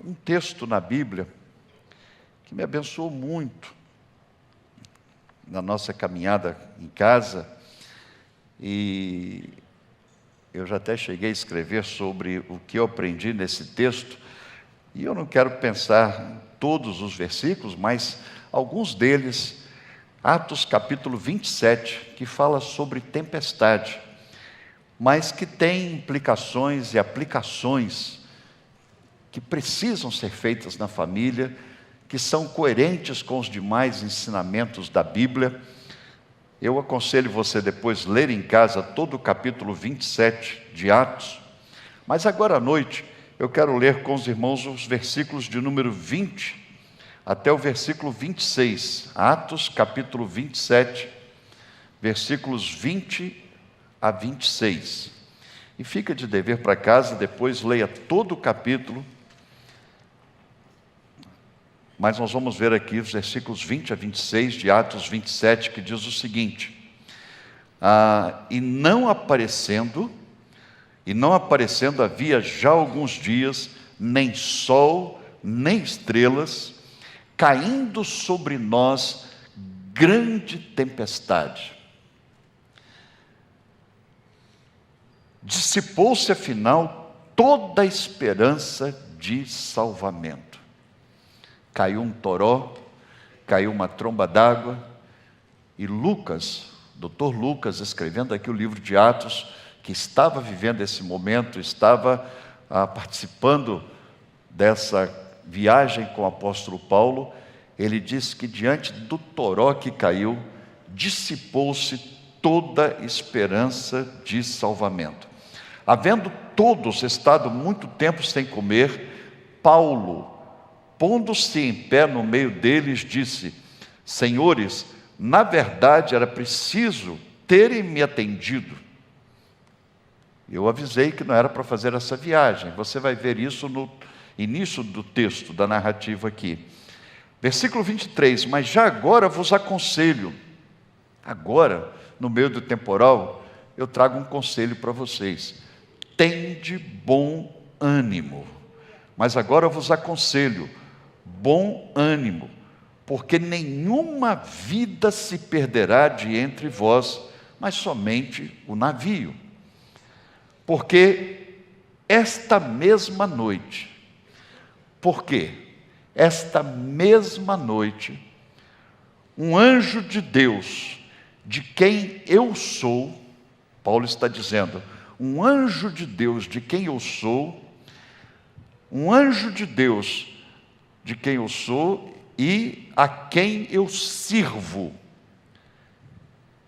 um texto na Bíblia que me abençoou muito na nossa caminhada em casa, e eu já até cheguei a escrever sobre o que eu aprendi nesse texto, e eu não quero pensar em todos os versículos, mas alguns deles. Atos capítulo 27, que fala sobre tempestade, mas que tem implicações e aplicações que precisam ser feitas na família, que são coerentes com os demais ensinamentos da Bíblia. Eu aconselho você depois ler em casa todo o capítulo 27 de Atos, mas agora à noite eu quero ler com os irmãos os versículos de número 20 até o versículo 26, Atos capítulo 27, versículos 20 a 26. E fica de dever para casa, depois leia todo o capítulo, mas nós vamos ver aqui os versículos 20 a 26 de Atos 27, que diz o seguinte: e não aparecendo havia já alguns dias, nem sol, nem estrelas, caindo sobre nós grande tempestade. Dissipou-se afinal toda a esperança de salvamento. Caiu um toró, caiu uma tromba d'água, e Lucas, doutor Lucas, escrevendo aqui o livro de Atos, que estava vivendo esse momento, estava participando dessa viagem com o apóstolo Paulo, ele diz que diante do toró que caiu, dissipou-se toda esperança de salvamento. Havendo todos estado muito tempo sem comer, Paulo, pondo-se em pé no meio deles, disse: Senhores, na verdade era preciso terem me atendido. Eu avisei que não era para fazer essa viagem. Você vai ver isso no início do texto, da narrativa aqui. Versículo 23, mas já agora vos aconselho. Agora, no meio do temporal, eu trago um conselho para vocês. Tende bom ânimo. Mas agora eu vos aconselho, bom ânimo, porque nenhuma vida se perderá de entre vós, mas somente o navio. Porque esta mesma noite, um anjo de Deus, de quem eu sou, Paulo está dizendo, um anjo de Deus de quem eu sou, e a quem eu sirvo.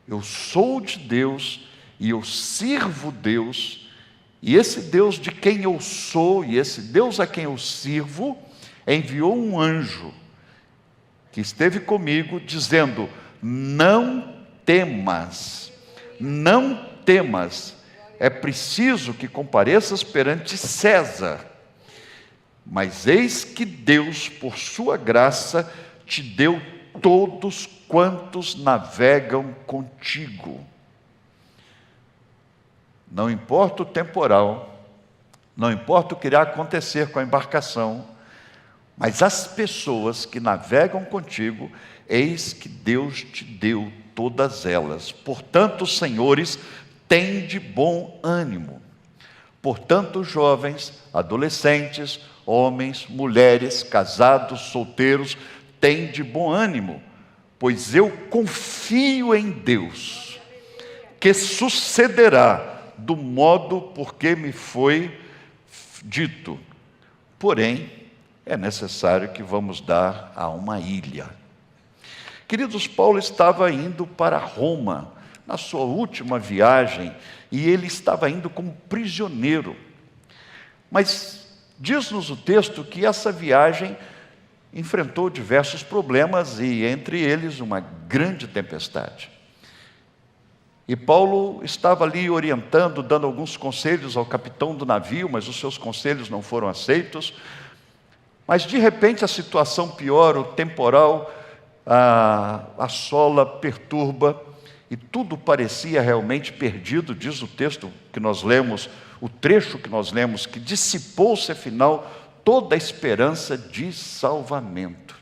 Eu sou de Deus e eu sirvo Deus, e esse Deus de quem eu sou e esse Deus a quem eu sirvo enviou um anjo que esteve comigo dizendo: não temas, é preciso que compareças perante César, mas eis que Deus, por sua graça, te deu todos quantos navegam contigo. Não importa o temporal, não importa o que irá acontecer com a embarcação, mas as pessoas que navegam contigo, eis que Deus te deu todas elas. Portanto, senhores, tende bom ânimo. Portanto, jovens, adolescentes, homens, mulheres, casados, solteiros, tende bom ânimo, pois eu confio em Deus, que sucederá do modo por que me foi dito. Porém, é necessário que vamos dar a uma ilha. Queridos, Paulo estava indo para Roma, na sua última viagem, e ele estava indo como prisioneiro. Mas diz-nos o texto que essa viagem enfrentou diversos problemas, e entre eles uma grande tempestade. E Paulo estava ali orientando, dando alguns conselhos ao capitão do navio, mas os seus conselhos não foram aceitos. Mas de repente a situação piora, o temporal assola, perturba, e tudo parecia realmente perdido. Diz o texto que nós lemos, o trecho que nós lemos, que dissipou-se afinal toda a esperança de salvamento.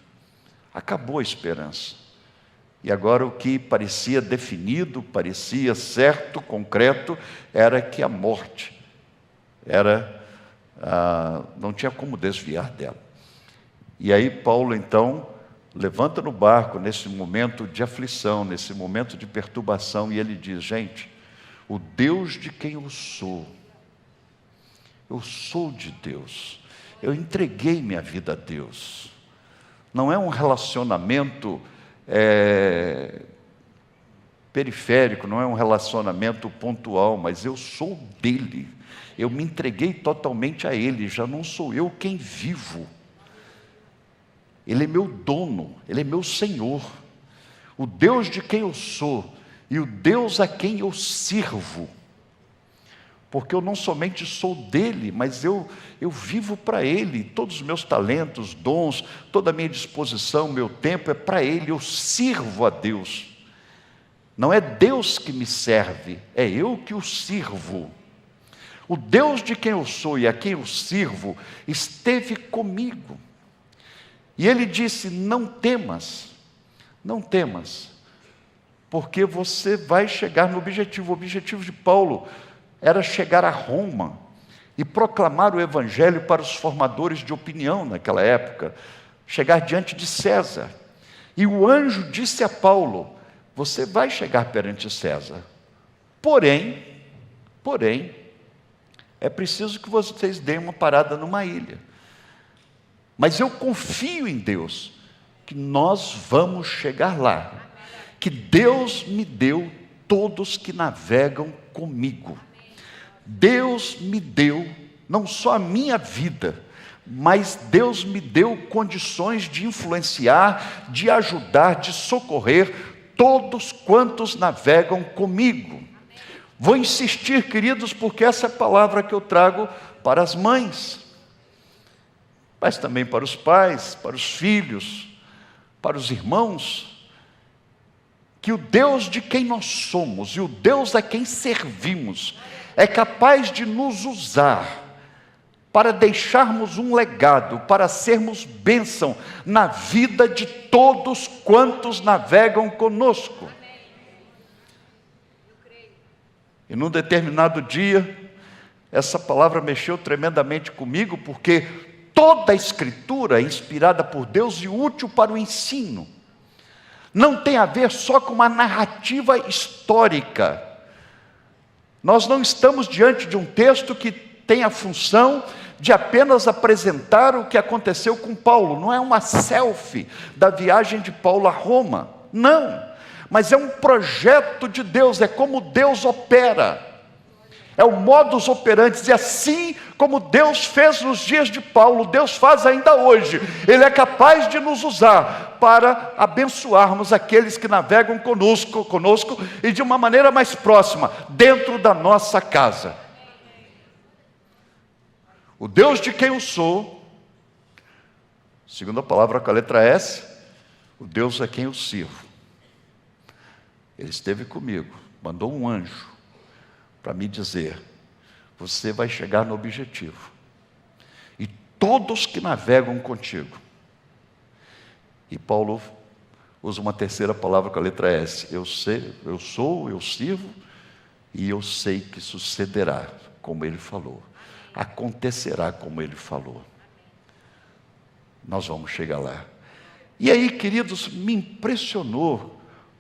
Acabou a esperança. E agora o que parecia definido, parecia certo, concreto, era que a morte não tinha como desviar dela. E aí Paulo então levanta no barco nesse momento de aflição, nesse momento de perturbação, e ele diz: gente, o Deus de quem eu sou de Deus, eu entreguei minha vida a Deus. Não é um relacionamento periférico, não é um relacionamento pontual, mas eu sou dele, eu me entreguei totalmente a ele, já não sou eu quem vivo, ele é meu dono, ele é meu Senhor, o Deus de quem eu sou e o Deus a quem eu sirvo, porque eu não somente sou dele, mas eu vivo para ele, todos os meus talentos, dons, toda a minha disposição, meu tempo é para ele, eu sirvo a Deus. Não é Deus que me serve, é eu que o sirvo. O Deus de quem eu sou e a quem eu sirvo esteve comigo. E ele disse: não temas, porque você vai chegar no objetivo. O objetivo de Paulo era chegar a Roma e proclamar o evangelho para os formadores de opinião naquela época, chegar diante de César. E o anjo disse a Paulo: você vai chegar perante César, porém, é preciso que vocês deem uma parada numa ilha. Mas eu confio em Deus, que nós vamos chegar lá, que Deus me deu todos que navegam comigo. Deus me deu não só a minha vida, mas Deus me deu condições de influenciar, de ajudar, de socorrer todos quantos navegam comigo. Vou insistir, queridos, porque essa é a palavra que eu trago para as mães, mas também para os pais, para os filhos, para os irmãos, que o Deus de quem nós somos e o Deus a quem servimos é capaz de nos usar para deixarmos um legado, para sermos bênção na vida de todos quantos navegam conosco. E num determinado dia, essa palavra mexeu tremendamente comigo, porque toda a Escritura é inspirada por Deus e útil para o ensino. Não tem a ver só com uma narrativa histórica. Nós não estamos diante de um texto que tem a função de apenas apresentar o que aconteceu com Paulo. Não é uma selfie da viagem de Paulo a Roma. Não. Mas é um projeto de Deus. É como Deus opera. É o modus operandi. E assim como Deus fez nos dias de Paulo, Deus faz ainda hoje. Ele é capaz de nos usar para abençoarmos aqueles que navegam conosco e de uma maneira mais próxima, dentro da nossa casa. O Deus de quem eu sou, segundo a palavra com a letra S, o Deus a quem eu sirvo. Ele esteve comigo, mandou um anjo para me dizer: você vai chegar no objetivo, e todos que navegam contigo. E Paulo usa uma terceira palavra com a letra S: eu sirvo, e eu sei que sucederá como ele falou, acontecerá como ele falou. Nós vamos chegar lá. E aí, queridos, me impressionou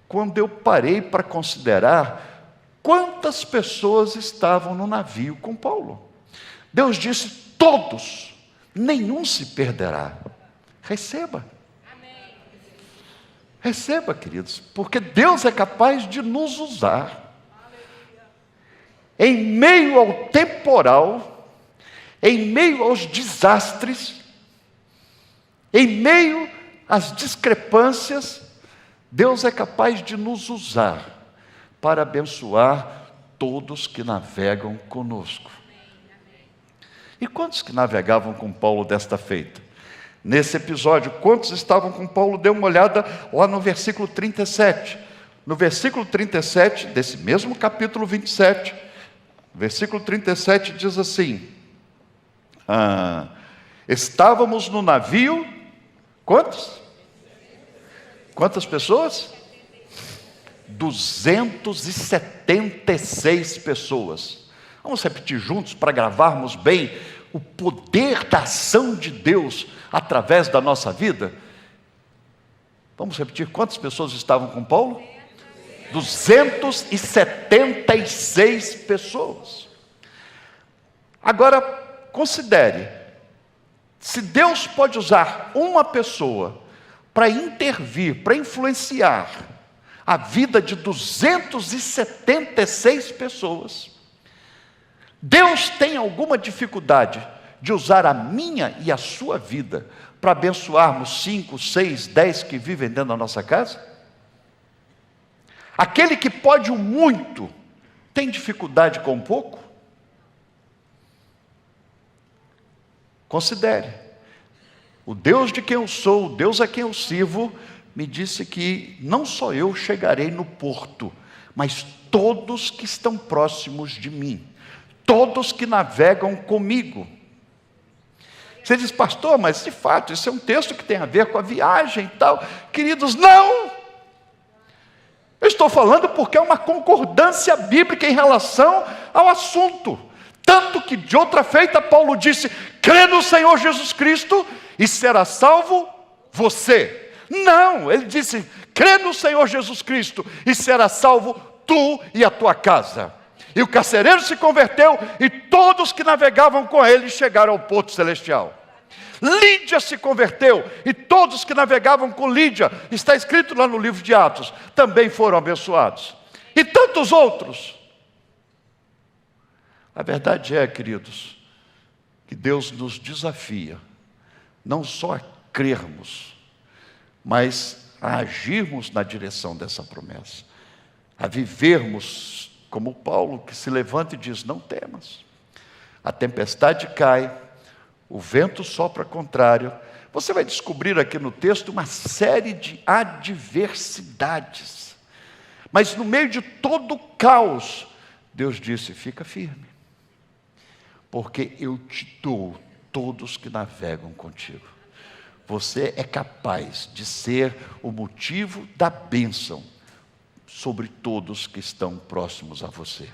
quando eu parei para considerar quantas pessoas estavam no navio com Paulo. Deus disse: todos, nenhum se perderá. Receba. Receba, queridos, porque Deus é capaz de nos usar. Em meio ao temporal, em meio aos desastres, em meio às discrepâncias, Deus é capaz de nos usar para abençoar todos que navegam conosco. E quantos que navegavam com Paulo desta feita? Nesse episódio, quantos estavam com Paulo? Dê uma olhada lá no versículo 37. No versículo 37 desse mesmo capítulo 27, versículo 37 diz assim: Estávamos no navio, quantos? Quantas pessoas? 276 pessoas. Vamos repetir juntos para gravarmos bem o poder da ação de Deus através da nossa vida. Vamos repetir, quantas pessoas estavam com Paulo? 276 pessoas. Agora, considere, se Deus pode usar uma pessoa para intervir, para influenciar a vida de 276 pessoas, Deus tem alguma dificuldade de usar a minha e a sua vida para abençoarmos 5, 6, 10 que vivem dentro da nossa casa? Aquele que pode o muito, tem dificuldade com o pouco? Considere, o Deus de quem eu sou, o Deus a quem eu sirvo, me disse que não só eu chegarei no porto, mas todos que estão próximos de mim, todos que navegam comigo. Você diz, pastor, mas de fato, isso é um texto que tem a ver com a viagem e tal. Queridos, não! Eu estou falando porque é uma concordância bíblica em relação ao assunto. Tanto que de outra feita Paulo disse, crê no Senhor Jesus Cristo e será salvo você. Não, ele disse, crê no Senhor Jesus Cristo e será salvo tu e a tua casa. E o carcereiro se converteu e todos que navegavam com ele chegaram ao porto celestial. Lídia se converteu e todos que navegavam com Lídia, está escrito lá no livro de Atos, também foram abençoados. E tantos outros. A verdade é, queridos, que Deus nos desafia, não só a crermos, mas a agirmos na direção dessa promessa, a vivermos como Paulo, que se levanta e diz, não temas, a tempestade cai, o vento sopra contrário. Você vai descobrir aqui no texto uma série de adversidades, mas no meio de todo o caos, Deus disse, fica firme, porque eu te dou todos que navegam contigo. Você é capaz de ser o motivo da bênção sobre todos que estão próximos a você.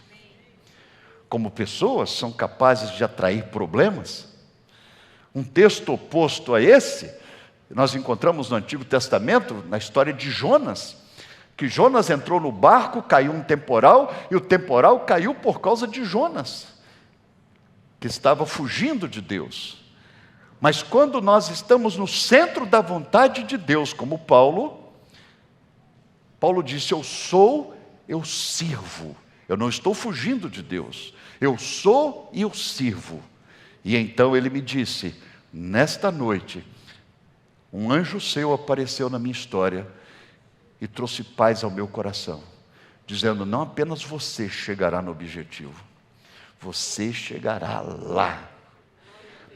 Como pessoas são capazes de atrair problemas. Um texto oposto a esse, nós encontramos no Antigo Testamento, na história de Jonas, que Jonas entrou no barco, caiu um temporal, e o temporal caiu por causa de Jonas, que estava fugindo de Deus. Mas quando nós estamos no centro da vontade de Deus, como Paulo disse, eu sirvo, eu não estou fugindo de Deus, eu sou e eu sirvo. E então ele me disse, nesta noite, um anjo seu apareceu na minha história e trouxe paz ao meu coração, dizendo, não apenas você chegará no objetivo, você chegará lá,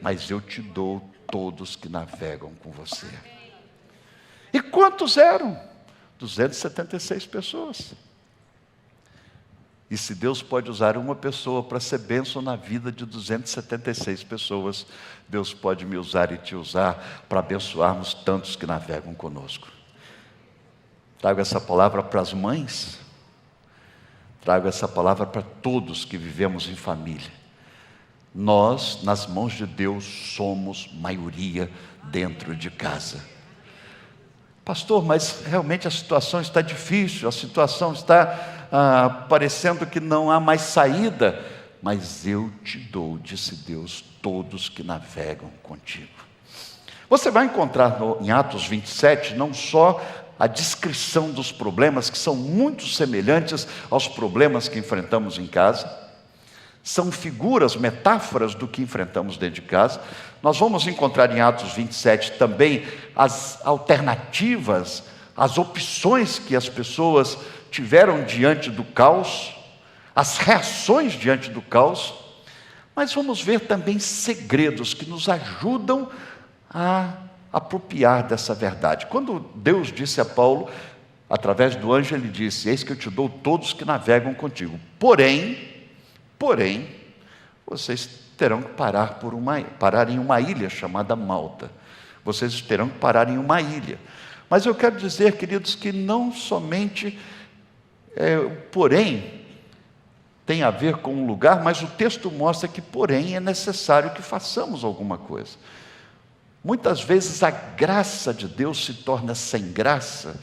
mas eu te dou todos que navegam com você. E quantos eram? 276 pessoas. E se Deus pode usar uma pessoa para ser bênção na vida de 276 pessoas, Deus pode me usar e te usar para abençoarmos tantos que navegam conosco. Trago essa palavra para as mães, trago essa palavra para todos que vivemos em família. Nós, nas mãos de Deus, somos maioria dentro de casa. Pastor, mas realmente a situação está difícil, a situação está parecendo que não há mais saída. Mas eu te dou, disse Deus, todos que navegam contigo. Você vai encontrar em Atos 27, não só a descrição dos problemas, que são muito semelhantes aos problemas que enfrentamos em casa, são figuras, metáforas do que enfrentamos dentro de casa. Nós vamos encontrar em Atos 27 também as alternativas, as opções que as pessoas tiveram diante do caos, as reações diante do caos, mas vamos ver também segredos que nos ajudam a apropriar dessa verdade. Quando Deus disse a Paulo, através do anjo, ele disse, eis que eu te dou todos que navegam contigo, porém, vocês terão que parar em uma ilha chamada Malta. Vocês terão que parar em uma ilha. Mas eu quero dizer, queridos, que não somente, porém, tem a ver com um lugar, mas o texto mostra que, porém, é necessário que façamos alguma coisa. Muitas vezes a graça de Deus se torna sem graça,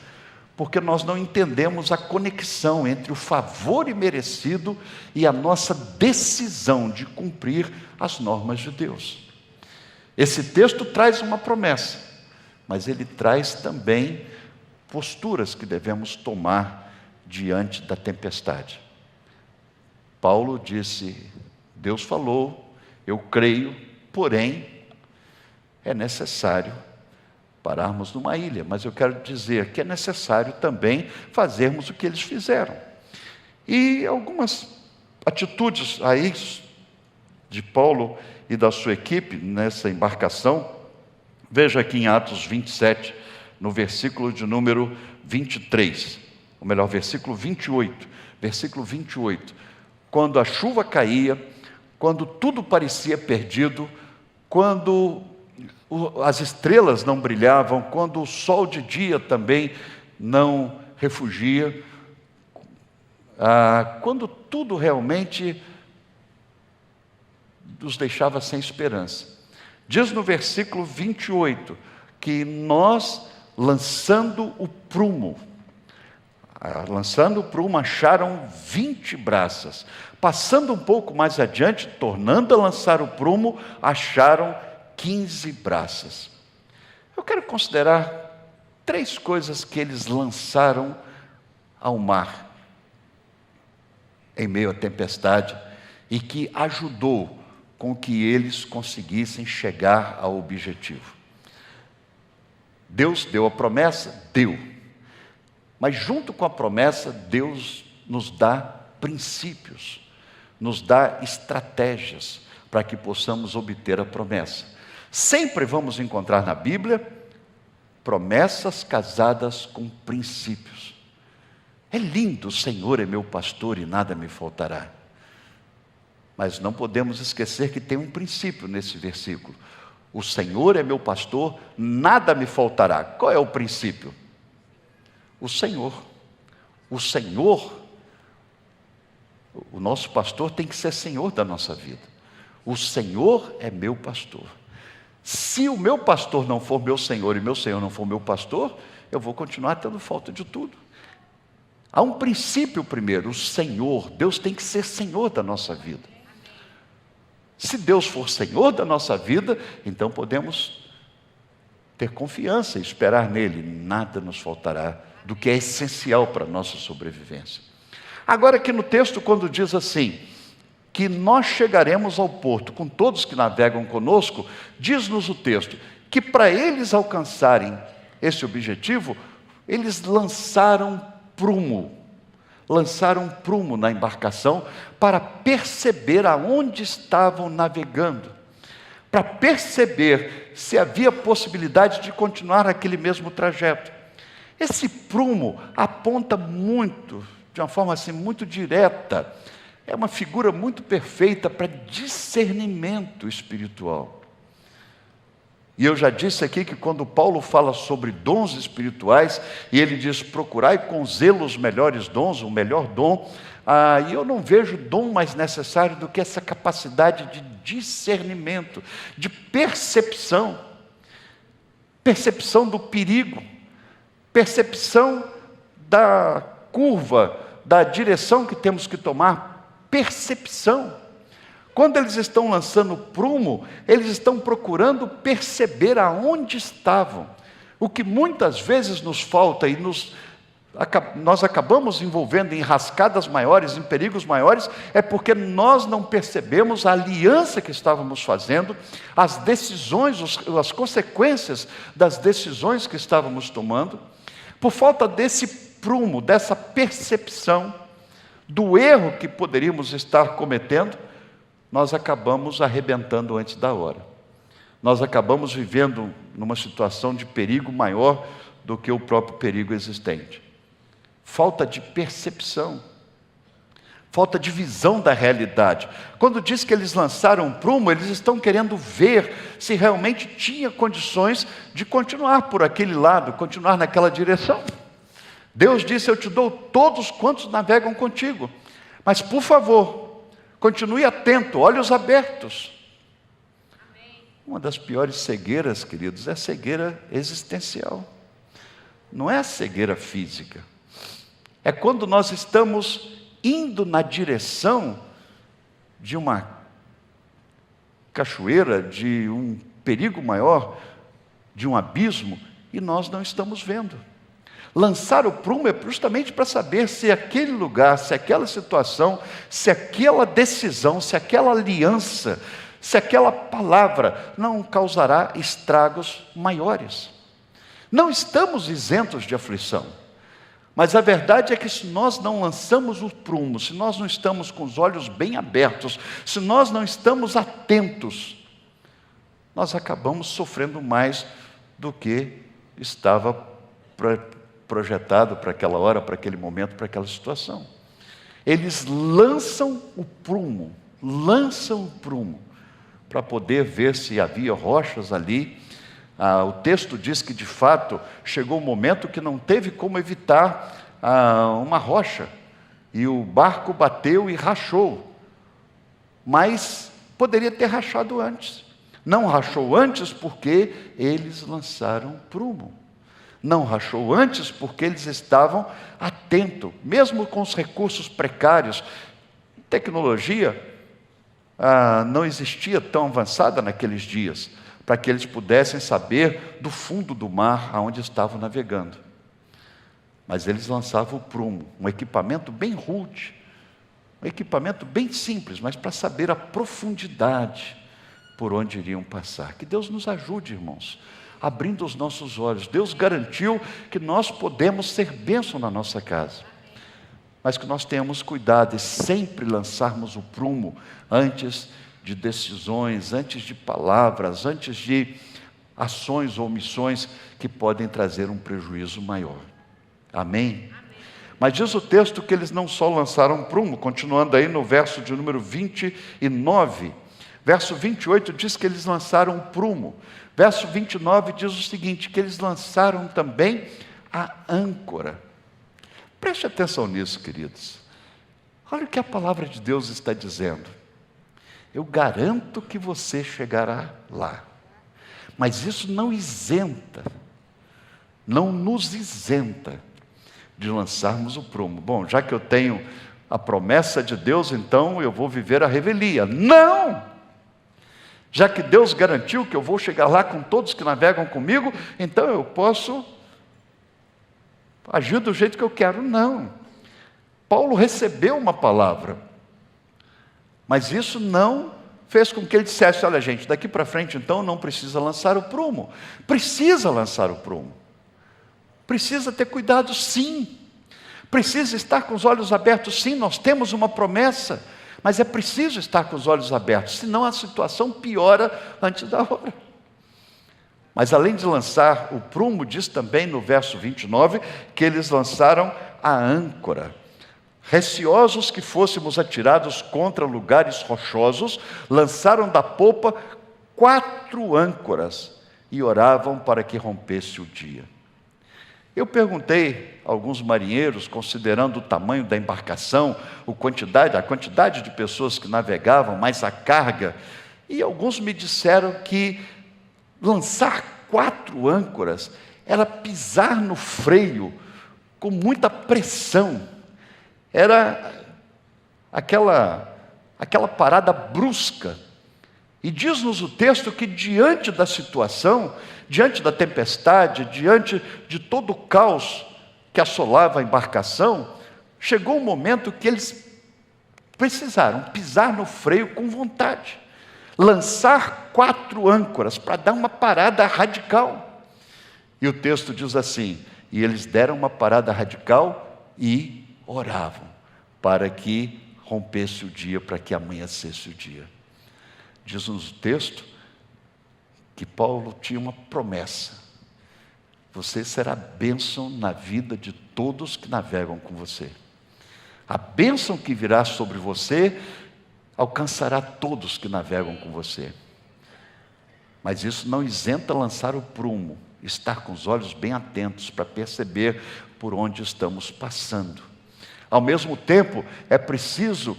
porque nós não entendemos a conexão entre o favor imerecido e a nossa decisão de cumprir as normas de Deus. Esse texto traz uma promessa, mas ele traz também posturas que devemos tomar diante da tempestade. Paulo disse: Deus falou, eu creio, porém, é necessário pararmos numa ilha. Mas eu quero dizer que é necessário também fazermos o que eles fizeram. E algumas atitudes aí de Paulo e da sua equipe nessa embarcação, veja aqui em Atos 27, no versículo de número 23, ou melhor, versículo 28, quando a chuva caía, quando tudo parecia perdido, quando as estrelas não brilhavam, quando o sol de dia também não refugia, quando tudo realmente nos deixava sem esperança. Diz no versículo 28, que nós, lançando o prumo, acharam 20 braças. Passando um pouco mais adiante, tornando a lançar o prumo, acharam 15 braças. Eu quero considerar 3 coisas que eles lançaram ao mar, em meio à tempestade, e que ajudou com que eles conseguissem chegar ao objetivo. Deus deu a promessa? Deu. Mas junto com a promessa, Deus nos dá princípios, nos dá estratégias para que possamos obter a promessa. Sempre vamos encontrar na Bíblia promessas casadas com princípios. É lindo, o Senhor é meu pastor e nada me faltará. Mas não podemos esquecer que tem um princípio nesse versículo. O Senhor é meu pastor, nada me faltará. Qual é o princípio? O Senhor. O Senhor, o nosso pastor tem que ser Senhor da nossa vida. O Senhor é meu pastor. Se o meu pastor não for meu Senhor e meu Senhor não for meu pastor, eu vou continuar tendo falta de tudo. Há um princípio primeiro, o Senhor. Deus tem que ser Senhor da nossa vida. Se Deus for Senhor da nossa vida, então podemos ter confiança e esperar nele. Nada nos faltará do que é essencial para a nossa sobrevivência. Agora aqui no texto, quando diz assim, que nós chegaremos ao porto com todos que navegam conosco, diz-nos o texto, que para eles alcançarem esse objetivo, eles lançaram prumo na embarcação para perceber aonde estavam navegando, para perceber se havia possibilidade de continuar aquele mesmo trajeto. Esse prumo aponta muito, de uma forma assim muito direta, é uma figura muito perfeita para discernimento espiritual. E eu já disse aqui que quando Paulo fala sobre dons espirituais, e ele diz, procurai com zelo os melhores dons, o melhor dom, e eu não vejo dom mais necessário do que essa capacidade de discernimento, de percepção do perigo, percepção da curva, da direção que temos que tomar, percepção. Quando eles estão lançando prumo, eles estão procurando perceber aonde estavam. O que muitas vezes nos falta e nós acabamos envolvendo em rascadas maiores, em perigos maiores, é porque nós não percebemos a aliança que estávamos fazendo, as decisões, as consequências das decisões que estávamos tomando, por falta desse prumo, dessa percepção do erro que poderíamos estar cometendo, nós acabamos arrebentando antes da hora. Nós acabamos vivendo numa situação de perigo maior do que o próprio perigo existente. Falta de percepção. falta de visão da realidade. Quando diz que eles lançaram um prumo, eles estão querendo ver se realmente tinha condições de continuar por aquele lado, continuar naquela direção. Deus disse: eu te dou todos quantos navegam contigo, mas por favor, continue atento, olhos abertos. Uma das piores cegueiras, queridos, é a cegueira existencial. Não é a cegueira física. É quando nós estamos indo na direção de uma cachoeira, de um perigo maior, de um abismo, e nós não estamos vendo. Lançar o prumo é justamente para saber se aquele lugar, se aquela situação, se aquela decisão, se aquela aliança, se aquela palavra não causará estragos maiores. Não estamos isentos de aflição, mas a verdade é que se nós não lançamos o prumo, se nós não estamos com os olhos bem abertos, se nós não estamos atentos, nós acabamos sofrendo mais do que estava projetado para aquela hora, para aquele momento, para aquela situação. Eles lançam o prumo, para poder ver se havia rochas ali. O texto diz que de fato chegou um momento que não teve como evitar uma rocha, e o barco bateu e rachou, mas poderia ter rachado antes. Não rachou antes porque eles lançaram prumo. Não rachou antes porque eles estavam atentos, mesmo com os recursos precários. Tecnologia não existia tão avançada naqueles dias, para que eles pudessem saber do fundo do mar aonde estavam navegando. Mas eles lançavam o prumo, um equipamento bem rude, um equipamento bem simples, mas para saber a profundidade por onde iriam passar. Que Deus nos ajude, irmãos, abrindo os nossos olhos. Deus garantiu que nós podemos ser bênção na nossa casa, mas que nós tenhamos cuidado e sempre lançarmos o prumo antes de decisões, antes de palavras, antes de ações ou omissões que podem trazer um prejuízo maior. Amém? Mas diz o texto que eles não só lançaram prumo, continuando aí no verso de número 29, verso 28 diz que eles lançaram prumo, verso 29 diz o seguinte, que eles lançaram também a âncora. Preste atenção nisso, queridos. Olha o que a palavra de Deus está dizendo. Eu garanto que você chegará lá, mas isso não isenta, não nos isenta de lançarmos o prumo. Bom, já que eu tenho a promessa de Deus, então eu vou viver a revelia. Não! Já que Deus garantiu que eu vou chegar lá com todos que navegam comigo, então eu posso agir do jeito que eu quero. Não. Paulo recebeu uma palavra, mas isso não fez com que ele dissesse: olha gente, daqui para frente então não precisa lançar o prumo. Precisa lançar o prumo. Precisa ter cuidado, sim. Precisa estar com os olhos abertos, sim. Nós temos uma promessa, mas é preciso estar com os olhos abertos, senão a situação piora antes da hora. Mas além de lançar o prumo, diz também no verso 29, que eles lançaram a âncora. Receosos que fôssemos atirados contra lugares rochosos, lançaram da popa 4 âncoras e oravam para que rompesse o dia. Eu perguntei a alguns marinheiros, considerando o tamanho da embarcação, a quantidade de pessoas que navegavam, mais a carga, e alguns me disseram que lançar 4 âncoras era pisar no freio com muita pressão. Era aquela parada brusca. E diz-nos o texto que diante da situação, diante da tempestade, diante de todo o caos que assolava a embarcação, chegou um momento que eles precisaram pisar no freio com vontade, lançar 4 âncoras para dar uma parada radical. E o texto diz assim: e eles deram uma parada radical e oravam para que rompesse o dia, para que amanhecesse o dia. Diz-nos o texto que Paulo tinha uma promessa: você será bênção na vida de todos que navegam com você. A bênção que virá sobre você alcançará todos que navegam com você. Mas isso não isenta lançar o prumo, estar com os olhos bem atentos para perceber por onde estamos passando. Ao mesmo tempo, é preciso,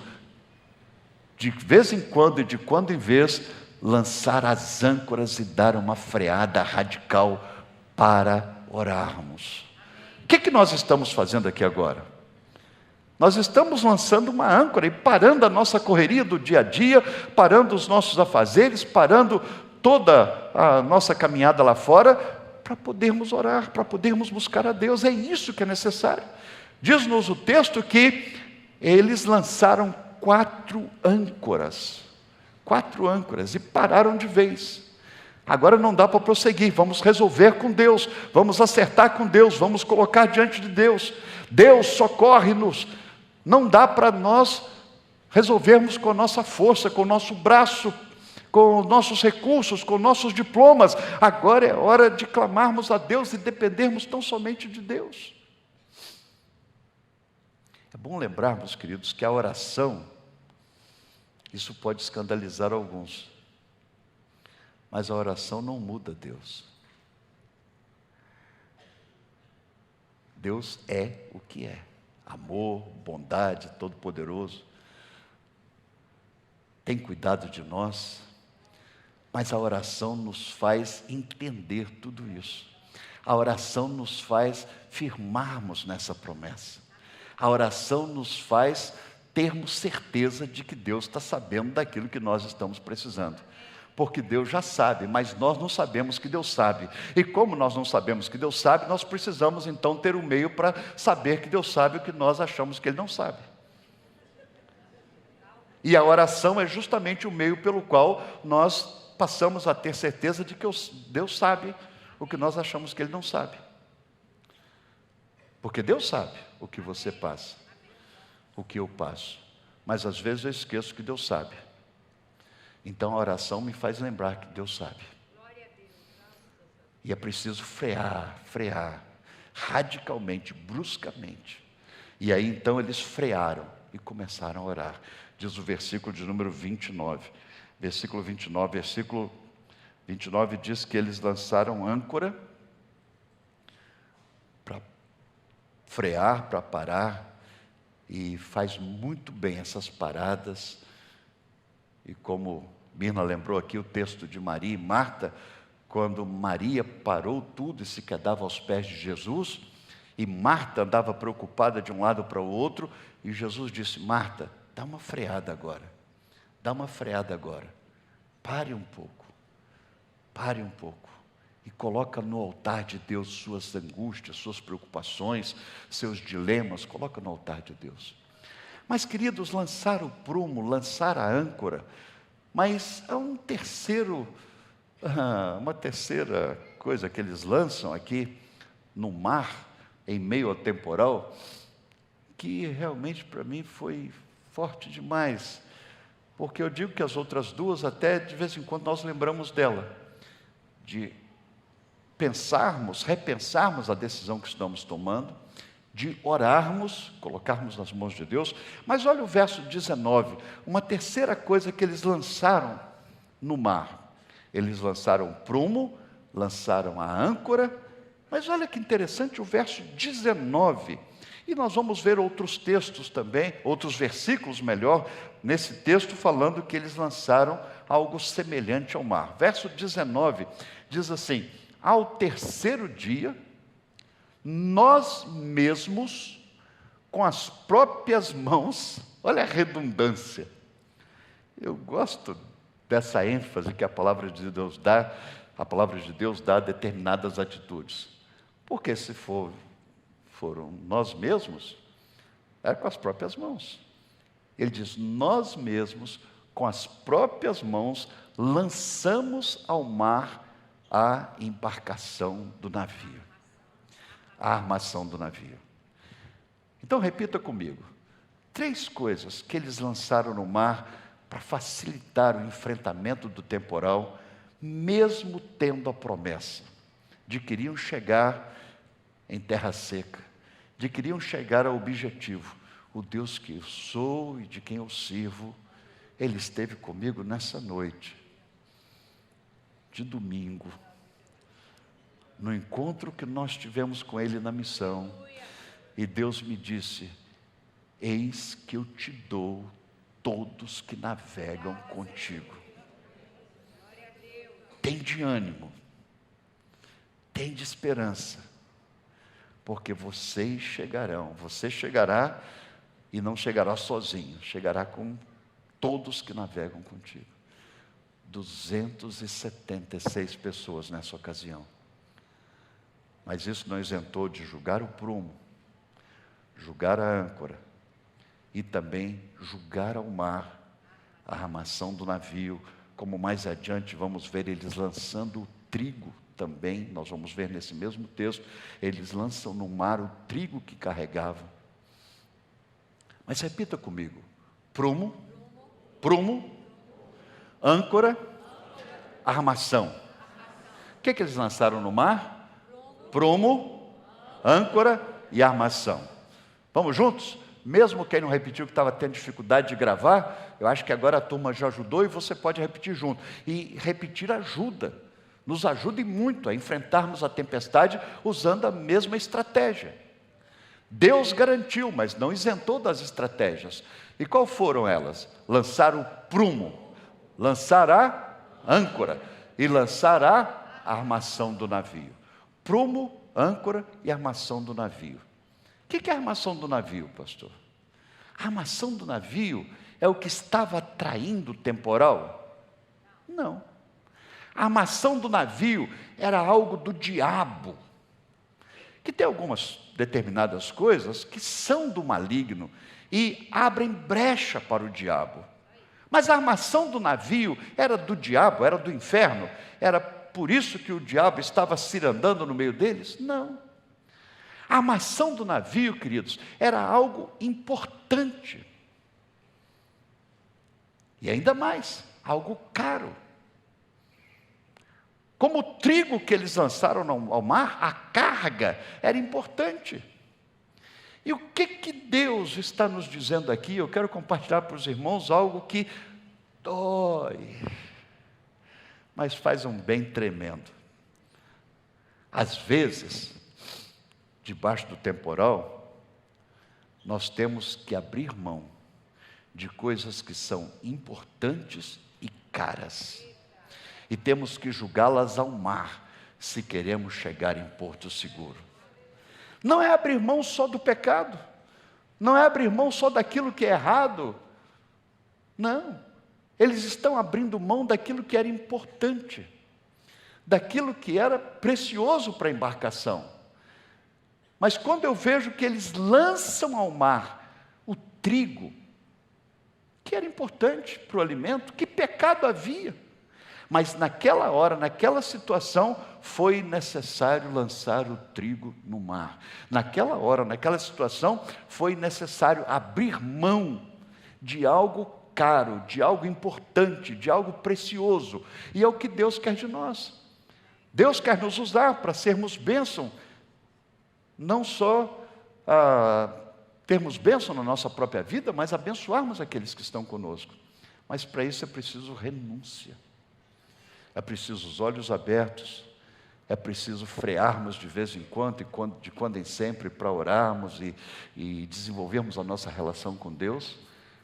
de vez em quando e de quando em vez, lançar as âncoras e dar uma freada radical para orarmos. O que nós estamos fazendo aqui agora? Nós estamos lançando uma âncora e parando a nossa correria do dia a dia, parando os nossos afazeres, parando toda a nossa caminhada lá fora, para podermos orar, para podermos buscar a Deus. É isso que é necessário. Diz-nos o texto que eles lançaram 4 âncoras e pararam de vez. Agora não dá para prosseguir, vamos resolver com Deus, vamos acertar com Deus, vamos colocar diante de Deus. Deus, socorre-nos. Não dá para nós resolvermos com a nossa força, com o nosso braço, com os nossos recursos, com nossos diplomas. Agora é hora de clamarmos a Deus e dependermos tão somente de Deus. É bom lembrarmos, queridos, que a oração, isso pode escandalizar alguns, mas a oração não muda Deus. Deus é o que é. Amor, bondade, todo-poderoso. Tem cuidado de nós. Mas a oração nos faz entender tudo isso. A oração nos faz firmarmos nessa promessa. A oração nos faz termos certeza de que Deus está sabendo daquilo que nós estamos precisando. Porque Deus já sabe, mas nós não sabemos que Deus sabe. E como nós não sabemos que Deus sabe, nós precisamos então ter um meio para saber que Deus sabe o que nós achamos que Ele não sabe. E a oração é justamente o meio pelo qual nós passamos a ter certeza de que Deus sabe o que nós achamos que Ele não sabe. Porque Deus sabe o que você passa, o que eu passo. Mas às vezes eu esqueço que Deus sabe. Então a oração me faz lembrar que Deus sabe. E é preciso frear, radicalmente, bruscamente. E aí então eles frearam e começaram a orar. Diz o versículo de número 29. Versículo 29 diz que eles lançaram âncora para frear, para parar. E faz muito bem essas paradas. E como Mirna lembrou aqui o texto de Maria e Marta, quando Maria parou tudo e se quedava aos pés de Jesus, e Marta andava preocupada de um lado para o outro, e Jesus disse: Marta, dá uma freada agora, pare um pouco, e coloca no altar de Deus suas angústias, suas preocupações, seus dilemas, coloca no altar de Deus. Mas, queridos, lançar o prumo, lançar a âncora, mas há uma terceira coisa que eles lançam aqui no mar, em meio ao temporal, que realmente para mim foi forte demais, porque eu digo que as outras duas, até de vez em quando nós lembramos dela, de repensarmos a decisão que estamos tomando, de orarmos, colocarmos nas mãos de Deus. Mas olha o verso 19, uma terceira coisa que eles lançaram no mar. Eles lançaram o prumo, lançaram a âncora, mas olha que interessante o verso 19. E nós vamos ver outros textos também, outros versículos melhor, nesse texto falando que eles lançaram algo semelhante ao mar. Verso 19 diz assim: ao terceiro dia, nós mesmos, com as próprias mãos, olha a redundância. Eu gosto dessa ênfase que a palavra de Deus dá a determinadas atitudes. Porque se foram nós mesmos, é com as próprias mãos. Ele diz: nós mesmos, com as próprias mãos, lançamos ao mar a embarcação do navio. A armação do navio. Então repita comigo: 3 coisas que eles lançaram no mar para facilitar o enfrentamento do temporal, mesmo tendo a promessa de que iriam chegar em terra seca, de que iriam chegar ao objetivo. o Deus que eu sou e de quem eu sirvo, Ele esteve comigo nessa noite de domingo, no encontro que nós tivemos com Ele na missão, e Deus me disse: eis que eu te dou todos que navegam contigo. Tem de ânimo, tem de esperança, porque vocês chegarão, você chegará e não chegará sozinho, chegará com todos que navegam contigo. 276 pessoas nessa ocasião. Mas isso não isentou de julgar o prumo, julgar a âncora e também julgar ao mar a armação do navio, como mais adiante vamos ver eles lançando o trigo também, nós vamos ver nesse mesmo texto, eles lançam no mar o trigo que carregavam. Mas repita comigo: prumo, âncora, armação. O que eles lançaram no mar? Prumo, âncora e armação. Vamos juntos? Mesmo quem não repetiu, que estava tendo dificuldade de gravar, eu acho que agora a turma já ajudou e você pode repetir junto. E repetir ajuda, nos ajuda muito a enfrentarmos a tempestade usando a mesma estratégia. Deus garantiu, mas não isentou das estratégias. E qual foram elas? Lançar o prumo, lançar a âncora e lançar a armação do navio. Prumo, âncora e armação do navio. O que é a armação do navio, pastor? A armação do navio é o que estava atraindo o temporal? Não. A armação do navio era algo do diabo, que tem algumas determinadas coisas que são do maligno e abrem brecha para o diabo. Mas a armação do navio era do diabo, era do inferno, era por isso que o diabo estava cirandando no meio deles? Não. A armação do navio, queridos, era algo importante. E ainda mais, algo caro. Como o trigo que eles lançaram ao mar, a carga era importante. E o que Deus está nos dizendo aqui? Eu quero compartilhar para os irmãos algo que dói, mas faz um bem tremendo. Às vezes, debaixo do temporal, nós temos que abrir mão de coisas que são importantes e caras, e temos que jogá-las ao mar, se queremos chegar em porto seguro. Não é abrir mão só do pecado, não é abrir mão só daquilo que é errado, não, eles estão abrindo mão daquilo que era importante, daquilo que era precioso para a embarcação. Mas quando eu vejo que eles lançam ao mar o trigo, que era importante para o alimento, que pecado havia? Mas naquela hora, naquela situação, foi necessário lançar o trigo no mar. Naquela hora, naquela situação, foi necessário abrir mão de algo caro, de algo importante, de algo precioso. E é o que Deus quer de nós. Deus quer nos usar para sermos bênção, não só termos bênção na nossa própria vida, mas abençoarmos aqueles que estão conosco. Mas para isso é preciso renúncia, é preciso os olhos abertos, é preciso frearmos de vez em quando, de quando em sempre, para orarmos e desenvolvermos a nossa relação com Deus.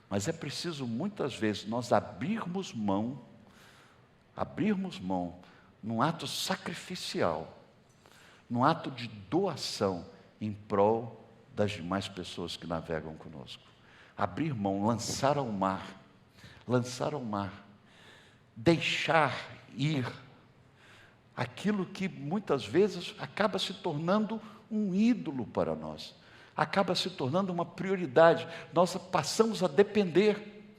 Mas é preciso muitas vezes nós abrirmos mão num ato sacrificial, num ato de doação em prol das demais pessoas que navegam conosco. Abrir mão, lançar ao mar, deixar ir aquilo que muitas vezes acaba se tornando um ídolo para nós, acaba se tornando uma prioridade, nós passamos a depender,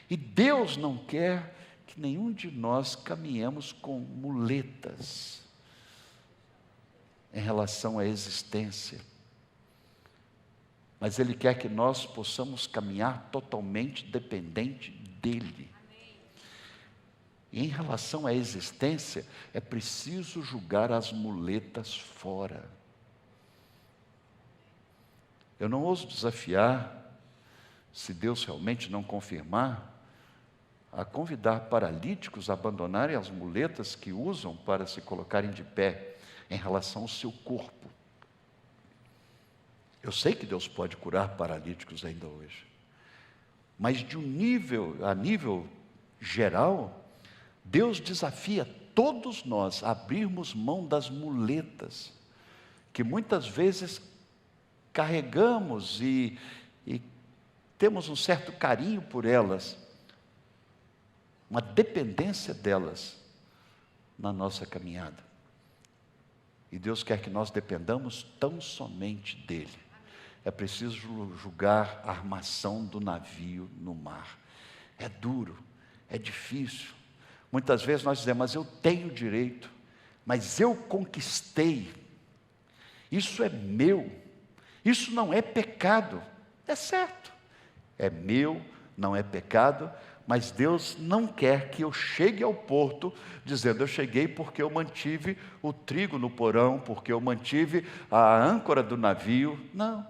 e Deus não quer que nenhum de nós caminhemos com muletas em relação à existência, mas Ele quer que nós possamos caminhar totalmente dependente dEle. E em relação à existência, é preciso jogar as muletas fora. Eu não ouso desafiar se Deus realmente não confirmar, a convidar paralíticos a abandonarem as muletas que usam para se colocarem de pé em relação ao seu corpo. Eu sei que Deus pode curar paralíticos ainda hoje, mas a nível geral, Deus desafia todos nós a abrirmos mão das muletas, que muitas vezes carregamos e temos um certo carinho por elas, uma dependência delas na nossa caminhada. E Deus quer que nós dependamos tão somente dEle. É preciso julgar a armação do navio no mar. É duro, é difícil. Muitas vezes nós dizemos, mas eu tenho direito, mas eu conquistei. Isso é meu, isso não é pecado. É certo, é meu, não é pecado, mas Deus não quer que eu chegue ao porto dizendo, eu cheguei porque eu mantive o trigo no porão, porque eu mantive a âncora do navio. Não,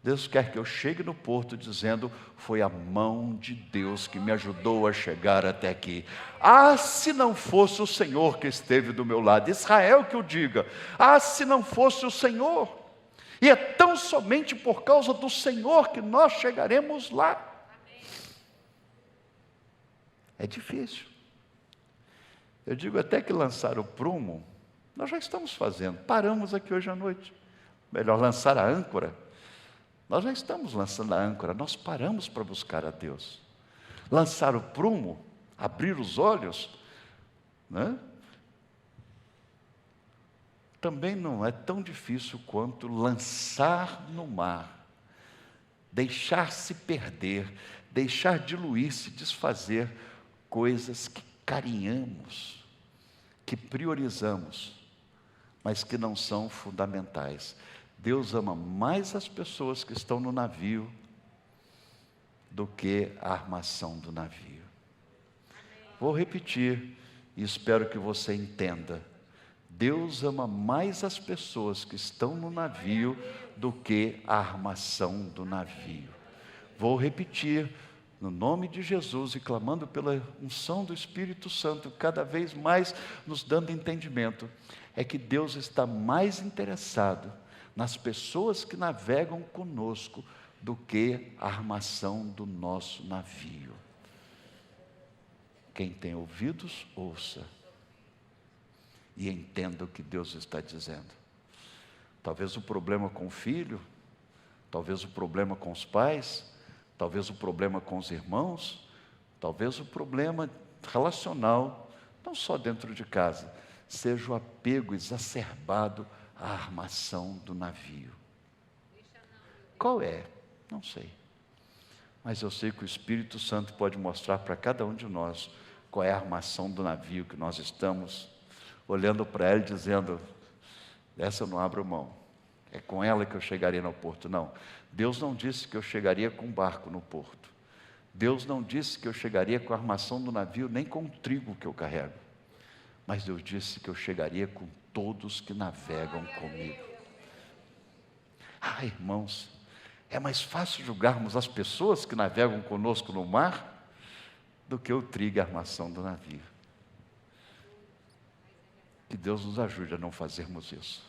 Deus quer que eu chegue no porto dizendo, foi a mão de Deus que me ajudou a chegar até aqui. Ah, se não fosse o Senhor que esteve do meu lado, Israel que eu diga, ah, se não fosse o Senhor, e é tão somente por causa do Senhor que nós chegaremos lá. É difícil. Eu digo até que lançar o prumo, nós já estamos fazendo, paramos aqui hoje à noite. Melhor lançar a âncora. Nós já estamos lançando a âncora, nós paramos para buscar a Deus. Lançar o prumo, abrir os olhos, né? Também não é tão difícil quanto lançar no mar, deixar-se perder, deixar diluir-se, desfazer coisas que carinhamos, que priorizamos, mas que não são fundamentais. Deus ama mais as pessoas que estão no navio do que a armação do navio. Vou repetir e espero que você entenda. Deus ama mais as pessoas que estão no navio do que a armação do navio. Vou repetir, no nome de Jesus e clamando pela unção do Espírito Santo, cada vez mais nos dando entendimento, é que Deus está mais interessado nas pessoas que navegam conosco do que a armação do nosso navio. Quem tem ouvidos, ouça e entenda o que Deus está dizendo. Talvez o problema com o filho, talvez o problema com os pais, talvez o problema com os irmãos, talvez o problema relacional, não só dentro de casa, seja o apego exacerbado à armação do navio. Qual é? Não sei. Mas eu sei que o Espírito Santo pode mostrar para cada um de nós qual é a armação do navio que nós estamos olhando para ela e dizendo, essa eu não abro mão, é com ela que eu chegaria no porto. Não, Deus não disse que eu chegaria com um barco no porto. Deus não disse que eu chegaria com a armação do navio, nem com o trigo que eu carrego. Mas Deus disse que eu chegaria com todos que navegam comigo. Ah, irmãos, é mais fácil julgarmos as pessoas que navegam conosco no mar do que o trigo e a armação do navio. Que Deus nos ajude a não fazermos isso.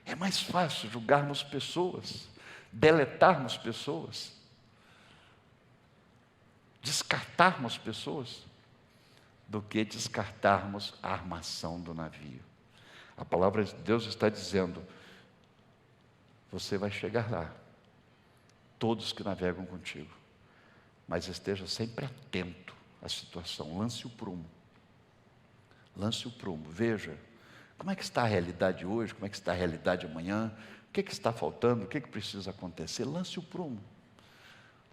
É mais fácil julgarmos pessoas, deletarmos pessoas, descartarmos pessoas, do que descartarmos a armação do navio. A palavra de Deus está dizendo, você vai chegar lá, todos que navegam contigo, mas esteja sempre atento à situação, lance o prumo. Lance o prumo, veja, como é que está a realidade hoje, como é que está a realidade amanhã, o que é que está faltando, o que é que precisa acontecer, lance o prumo,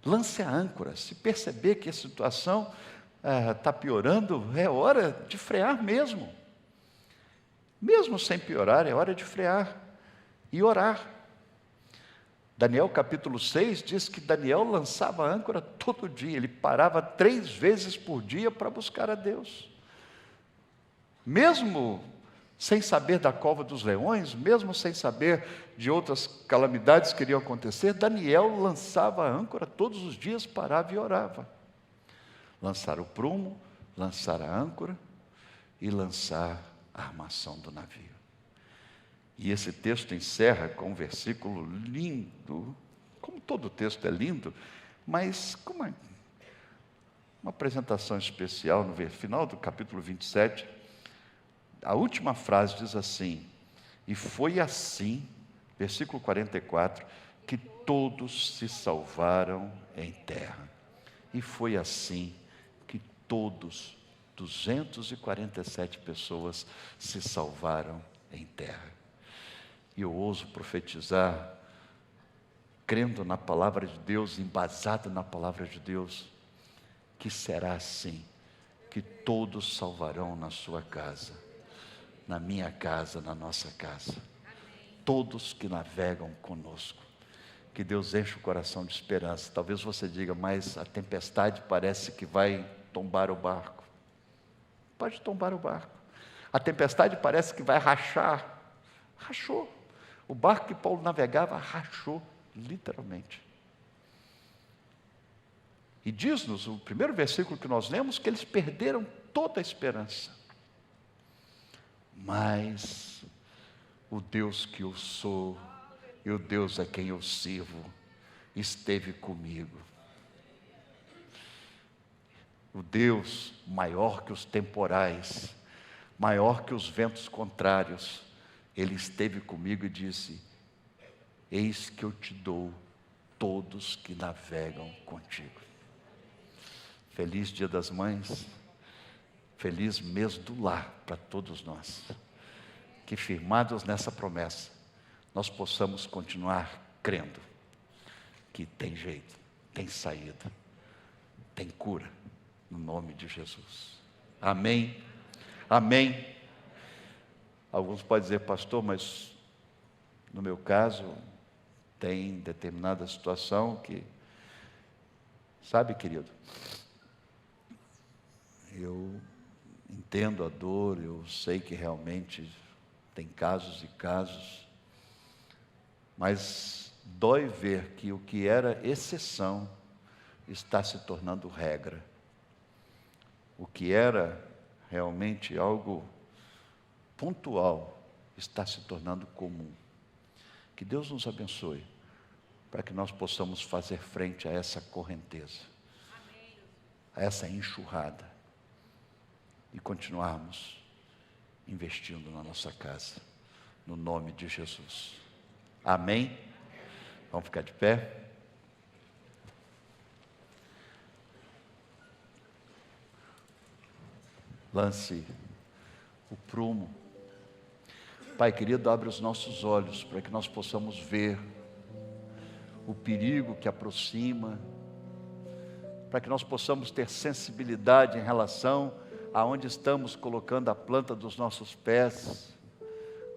lance a âncora, se perceber que a situação está piorando, é hora de frear mesmo sem piorar, é hora de frear e orar. Daniel capítulo 6 diz que Daniel lançava a âncora todo dia, ele parava 3 vezes por dia para buscar a Deus. Mesmo sem saber da cova dos leões, mesmo sem saber de outras calamidades que iriam acontecer, Daniel lançava a âncora todos os dias, parava e orava. Lançar o prumo, lançar a âncora e lançar a armação do navio. E esse texto encerra com um versículo lindo, como todo texto é lindo, mas com uma apresentação especial no final do capítulo 27. A última frase diz assim: e foi assim, versículo 44, que todos se salvaram em terra. E foi assim que todos, 247 pessoas, se salvaram em terra. E eu ouso profetizar, crendo na palavra de Deus, embasado na palavra de Deus, que será assim, que todos salvarão na sua casa, na minha casa, na nossa casa. Todos que navegam conosco. Que Deus enche o coração de esperança. Talvez você diga, mas a tempestade parece que vai tombar o barco. Pode tombar o barco. A tempestade parece que vai rachar. Rachou. O barco que Paulo navegava rachou, literalmente. E diz-nos, o primeiro versículo que nós lemos, que eles perderam toda a esperança. Mas o Deus que eu sou, e o Deus a quem eu sirvo, esteve comigo. O Deus maior que os temporais, maior que os ventos contrários, Ele esteve comigo e disse: eis que eu te dou todos que navegam contigo. Feliz Dia das Mães, feliz mês do lar para todos nós. Que firmados nessa promessa, nós possamos continuar crendo que tem jeito, tem saída, tem cura, no nome de Jesus. Amém? Amém? Alguns podem dizer, pastor, mas no meu caso, tem determinada situação que, sabe, querido, eu entendo a dor, eu sei que realmente tem casos e casos, mas dói ver que o que era exceção está se tornando regra. O que era realmente algo pontual está se tornando comum. Que Deus nos abençoe, para que nós possamos fazer frente a essa correnteza, a essa enxurrada, e continuarmos investindo na nossa casa, no nome de Jesus. Amém? Vamos ficar de pé? Lance o prumo. Pai querido, abre os nossos olhos para que nós possamos ver o perigo que aproxima, para que nós possamos ter sensibilidade em relação aonde estamos colocando a planta dos nossos pés,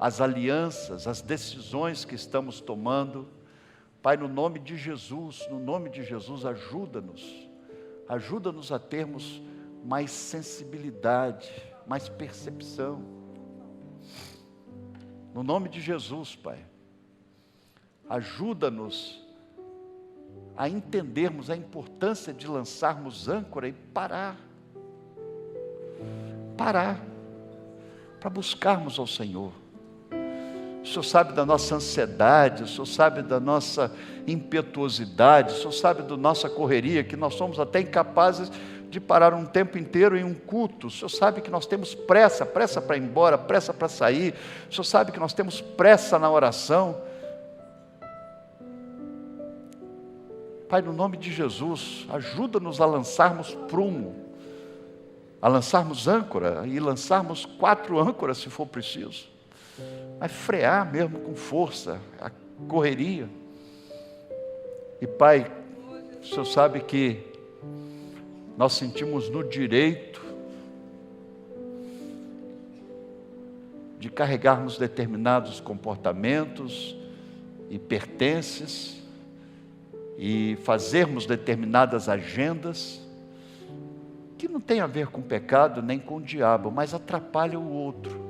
as alianças, as decisões que estamos tomando. Pai, no nome de Jesus, ajuda-nos a termos mais sensibilidade, mais percepção. No nome de Jesus, Pai, ajuda-nos a entendermos a importância de lançarmos âncora e parar, para buscarmos ao Senhor. O Senhor sabe da nossa ansiedade, o Senhor sabe da nossa impetuosidade, o Senhor sabe da nossa correria, que nós somos até incapazes de parar um tempo inteiro em um culto. O Senhor sabe que nós temos pressa para ir embora, pressa para sair. O Senhor sabe que nós temos pressa na oração. Pai, no nome de Jesus, ajuda-nos a lançarmos prumo, a lançarmos âncora, e lançarmos 4 âncoras se for preciso. Vai frear mesmo com força a correria. E Pai, o Senhor sabe que nós sentimos no direito de carregarmos determinados comportamentos e pertences e fazermos determinadas agendas que não tem a ver com pecado nem com o diabo, mas atrapalha o outro.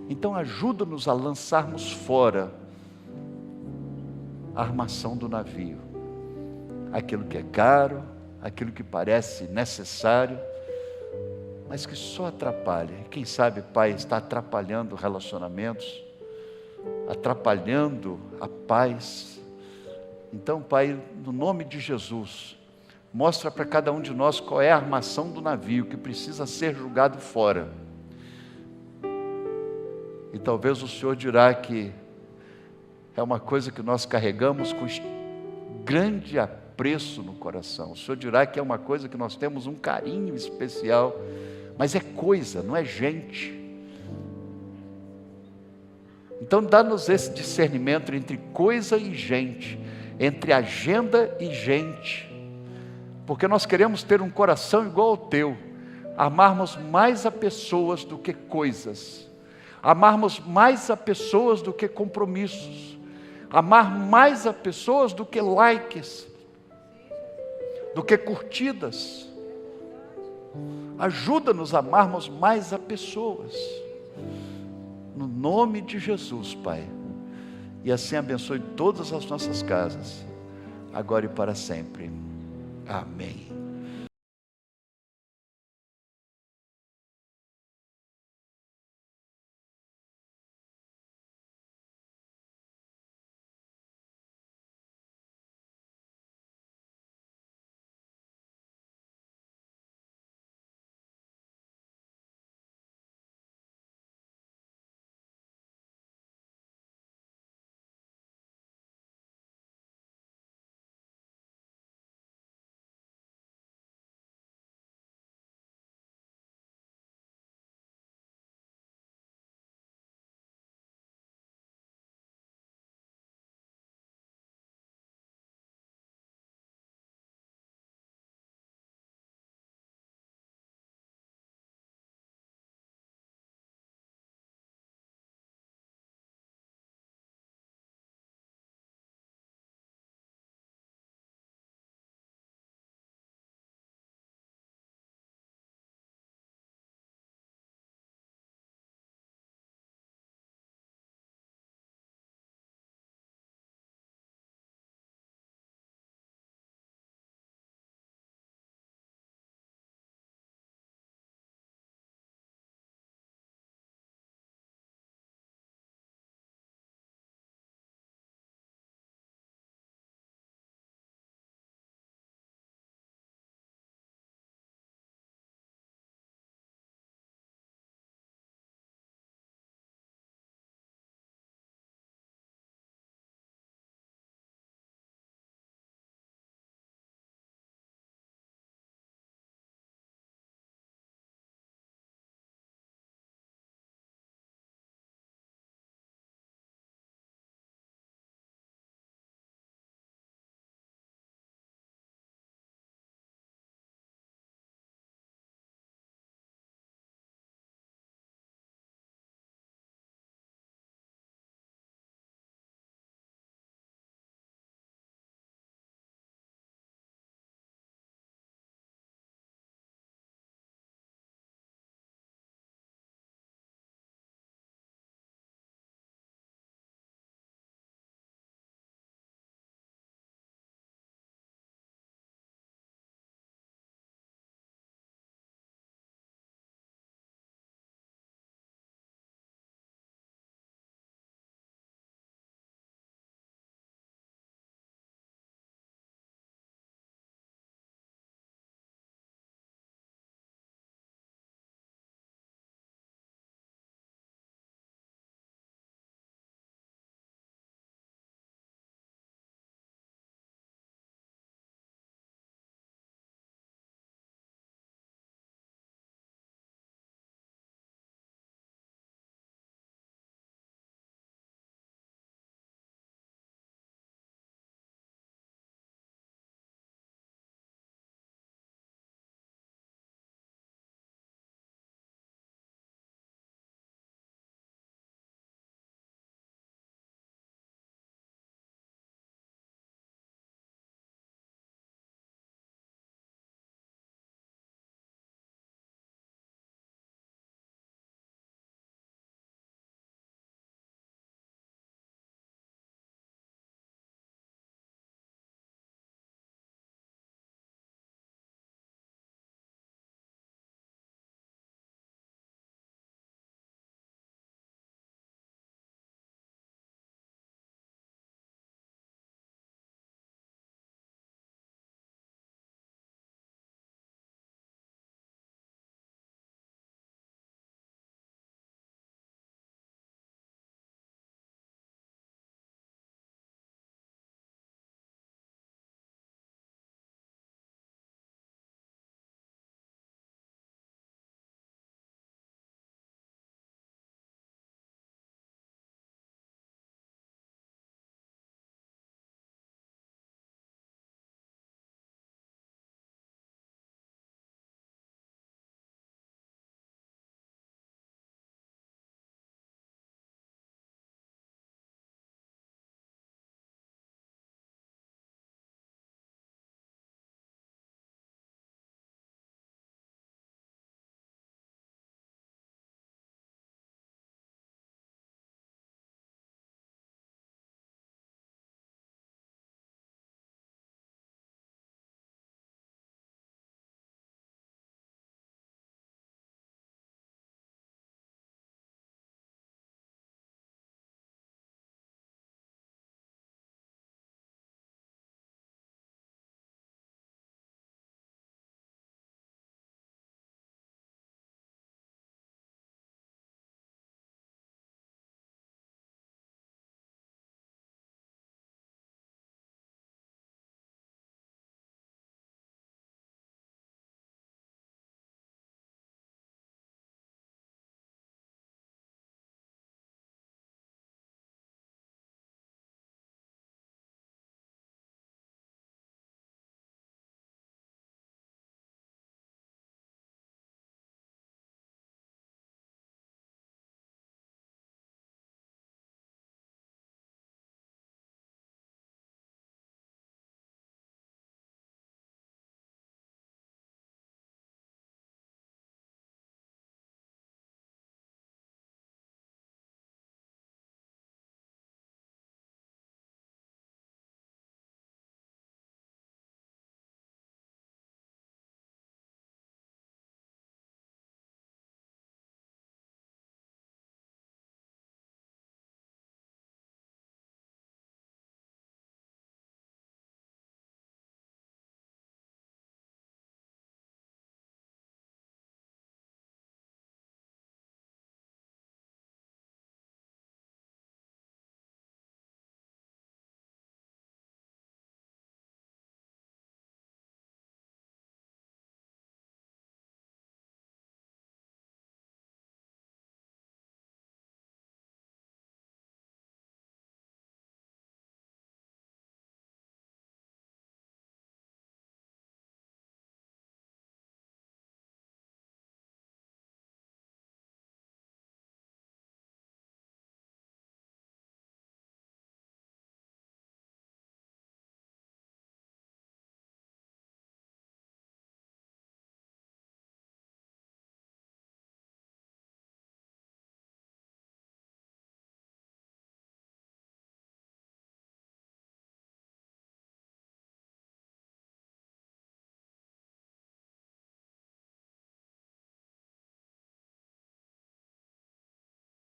Então ajuda-nos a lançarmos fora a armação do navio, aquilo que é caro, aquilo que parece necessário, mas que só atrapalha. Quem sabe, Pai, está atrapalhando relacionamentos, atrapalhando a paz. Então, Pai, no nome de Jesus, mostra para cada um de nós qual é a armação do navio que precisa ser jogado fora. E talvez o Senhor dirá que é uma coisa que nós carregamos com grande apreço no coração. O Senhor dirá que é uma coisa que nós temos um carinho especial, mas é coisa, não é gente. Então dá-nos esse discernimento entre coisa e gente, entre agenda e gente, porque nós queremos ter um coração igual ao teu, amarmos mais a pessoas do que coisas, amarmos mais a pessoas do que compromissos, amar mais a pessoas do que likes, do que curtidas. Ajuda-nos a amarmos mais a pessoas, no nome de Jesus, Pai, e assim abençoe todas as nossas casas, agora e para sempre, amém.